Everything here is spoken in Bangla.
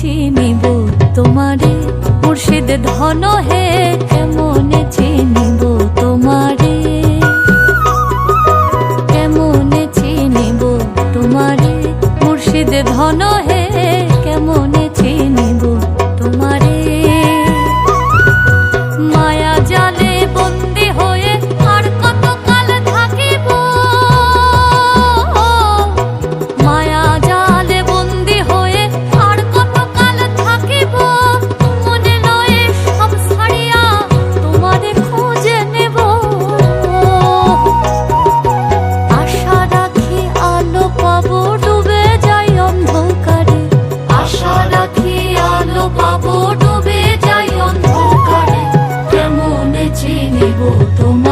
চিনিব তোমারে মুর্শিদ ধন হে, কেমনে চিনিব তোমারে, কেমনে চিনিব তোমারে মুর্শিদ ধন হে, কেমনে চিনিব তোমারে। মায়া জালে বন্দি হয়ে আর কত কাল থাকিব, মায়া জালে বন্দি হয়ে আর কত কাল থাকিব, মনে লয়ে সব ছাড়িয়া তোমারে খুঁজে নেব। আশা রাখি আলো পাবো ডুবে যাই অন্ধকারে, আশা রাখি আলো পাবো ডুবে যাই অন্ধকারে, কেমনে চিনিব তোমারে।